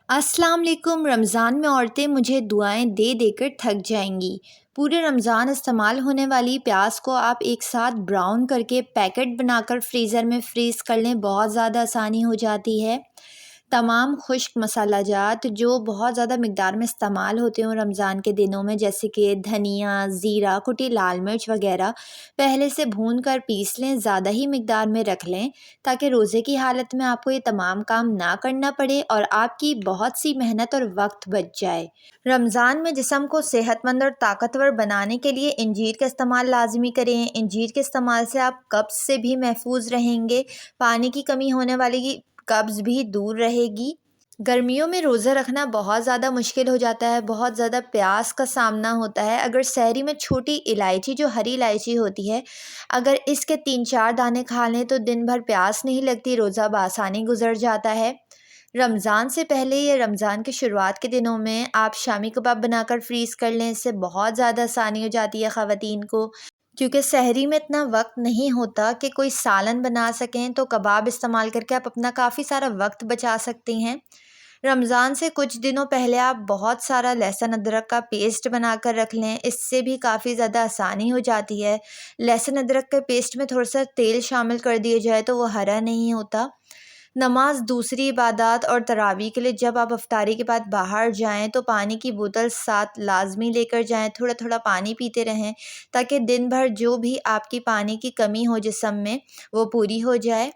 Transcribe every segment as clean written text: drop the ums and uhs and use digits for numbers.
अस्सलाम वालेकुम। रमज़ान में औरतें मुझे दुआएं दे देकर थक जाएंगी। पूरे रमज़ान इस्तेमाल होने वाली प्याज को आप एक साथ ब्राउन करके पैकेट बनाकर फ्रीज़र में फ्रीज़ कर लें, बहुत ज़्यादा आसानी हो जाती है। तमाम खुश्क मसाला जात जो बहुत ज़्यादा मिक़दार में इस्तेमाल होते हों रमज़ान के दिनों में, जैसे कि धनिया, ज़ीरा, कुटी लाल मिर्च वग़ैरह, पहले से भून कर पीस लें, ज़्यादा ही मिक़दार में रख लें ताकि रोज़े की हालत में आपको ये तमाम काम ना करना पड़े और आपकी बहुत सी मेहनत और वक्त बच जाए। रमज़ान में जिस्म को सेहतमंद और ताकतवर बनाने के लिए इंजीर का इस्तेमाल लाजमी करें। इंजीर के इस्तेमाल से आप कब्ज़ से भी महफूज रहेंगे, पानी की कमी होने वाली कब्ज़ भी दूर रहेगी। गर्मियों में रोज़ा रखना बहुत ज़्यादा मुश्किल हो जाता है, बहुत ज़्यादा प्यास का सामना होता है। अगर सहरी में छोटी इलायची, जो हरी इलायची होती है, अगर इसके 3-4 दाने खा लें तो दिन भर प्यास नहीं लगती, रोज़ा बआसानी गुजर जाता है। रमज़ान से पहले या रमज़ान की शुरुआत के दिनों में आप शामी कबाब बनाकर फ्रीज़ कर लें, इससे बहुत ज़्यादा आसानी हो जाती है ख़वातीन को। क्योंकि सहरी में इतना वक्त नहीं होता कि कोई सालन बना सकें, तो कबाब इस्तेमाल करके आप अपना काफ़ी सारा वक्त बचा सकती हैं। रमज़ान से कुछ दिनों पहले आप बहुत सारा लहसुन अदरक का पेस्ट बनाकर रख लें, इससे भी काफ़ी ज़्यादा आसानी हो जाती है। लहसुन अदरक के पेस्ट में थोड़ा-सा तेल शामिल कर दिया जाए तो वो हरा नहीं होता। नमाज, दूसरी इबादत और तरावी के लिए जब आप इफ्तारी के बाद बाहर जाएं तो पानी की बोतल साथ लाजमी लेकर जाएं, थोड़ा-थोड़ा पानी पीते रहें ताकि दिन भर जो भी आपकी पानी की कमी हो जिस्म में वो पूरी हो जाए।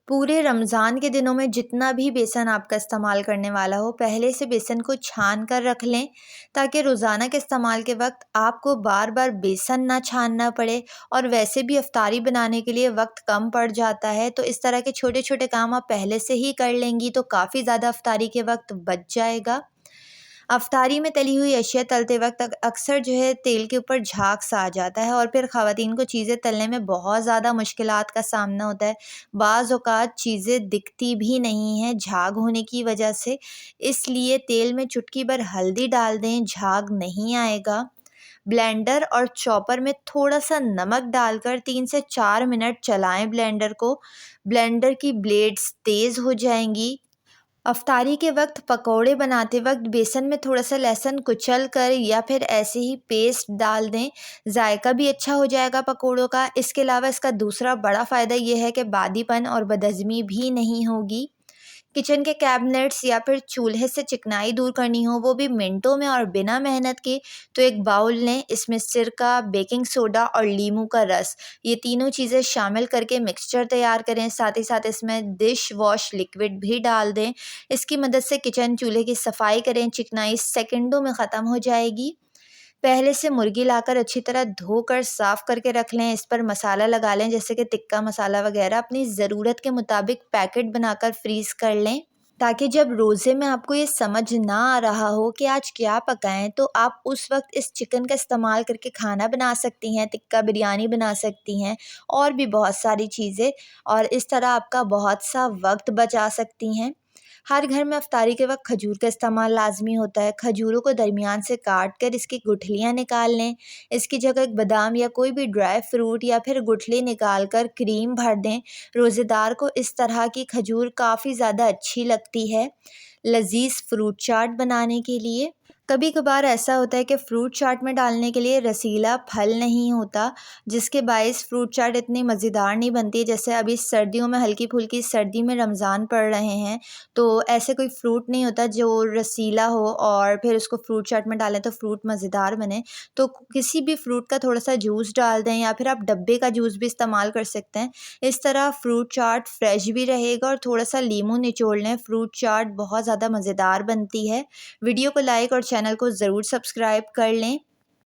पूरे रमज़ान के दिनों में जितना भी बेसन आपका इस्तेमाल करने वाला हो, पहले से बेसन को छान कर रख लें ताकि रोज़ाना के इस्तेमाल के वक्त आपको बार-बार बेसन ना छानना पड़े। और वैसे भी इफ्तारी बनाने के लिए वक्त कम पड़ जाता है, तो इस तरह के छोटे-छोटे काम आप पहले से ही कर लेंगी तो काफ़ी ज़्यादा इफ्तारी के वक्त बच जाएगा। अफ्तारी में तली हुई अशिया तलते वक्त अक्सर जो है तेल के ऊपर झाग सा आ जाता है और फिर ख़वातीन को चीज़ें तलने में बहुत ज़्यादा मुश्किलात का सामना होता है। बाज़ औक़ात चीज़ें दिखती भी नहीं हैं झाग होने की वजह से, इसलिए तेल में चुटकी भर हल्दी डाल दें, झाग नहीं आएगा। ब्लेंडर और चॉपर में थोड़ा-सा नमक डालकर 3 से 4 मिनट चलाएँ ब्लेंडर को। ब्लेंडर की ब्लेड्स तेज़ हो जाएँगी। अफ्तारी के वक्त पकोड़े बनाते वक्त बेसन में थोड़ा-सा लहसुन कुचल कर या फिर ऐसे ही पेस्ट डाल दें, जायका भी अच्छा हो जाएगा पकोड़ों का। इसके अलावा इसका दूसरा बड़ा फ़ायदा ये है कि बादीपन और बदहज़मी भी नहीं होगी। किचन के कैबिनेट्स या फिर चूल्हे से चिकनाई दूर करनी हो, वो भी मिनटों में और बिना मेहनत के, तो एक बाउल लें, इसमें सिरका, बेकिंग सोडा और नींबू का रस, ये तीनों चीज़ें शामिल करके मिक्सचर तैयार करें। साथ ही साथ इसमें डिश वॉश लिक्विड भी डाल दें। इसकी मदद से किचन चूल्हे की सफाई करें, चिकनाई सेकंडों में ख़त्म हो जाएगी। पहले से मुर्गी लाकर अच्छी तरह धोकर साफ़ करके रख लें, इस पर मसाला लगा लें जैसे कि टिक्का मसाला वग़ैरह, अपनी ज़रूरत के मुताबिक पैकेट बनाकर फ्रीज़ कर लें ताकि जब रोज़े में आपको ये समझ ना आ रहा हो कि आज क्या पकाएं, तो आप उस वक्त इस चिकन का इस्तेमाल करके खाना बना सकती हैं, टिक्का बिरयानी बना सकती हैं और भी बहुत सारी चीज़ें, और इस तरह आपका बहुत सा वक्त बचा सकती हैं। हर घर में इफ्तारी के वक्त खजूर का इस्तेमाल लाजमी होता है। खजूरों को दरमियान से काट कर इसकी गुठलियाँ निकाल लें। इसकी जगह एक बादाम या कोई भी ड्राई फ्रूट या फिर गुठली निकाल कर क्रीम भर दें। रोज़ेदार को इस तरह की खजूर काफ़ी ज़्यादा अच्छी लगती है। लजीज फ्रूट चाट बनाने के लिए कभी कभार ऐसा होता है कि फ्रूट चाट में डालने के लिए रसीला फल नहीं होता, जिसके बायस फ्रूट चाट इतनी मज़ेदार नहीं बनती। जैसे अभी सर्दियों में हल्की फुल्की सर्दी में रमज़ान पड़ रहे हैं, तो ऐसे कोई फ्रूट नहीं होता जो रसीला हो और फिर उसको फ्रूट चाट में डालें तो फ्रूट मज़ेदार बने। तो किसी भी फ्रूट का थोड़ा सा जूस डाल दें या फिर आप डब्बे का जूस भी इस्तेमाल कर सकते हैं। इस तरह फ्रूट चाट फ्रेश भी रहेगा और थोड़ा सा लीमू निचोड़ लें, फ्रूट चाट बहुत ज़्यादा मज़ेदार बनती है। वीडियो को लाइक और चैनल को ज़रूर सब्सक्राइब कर लें।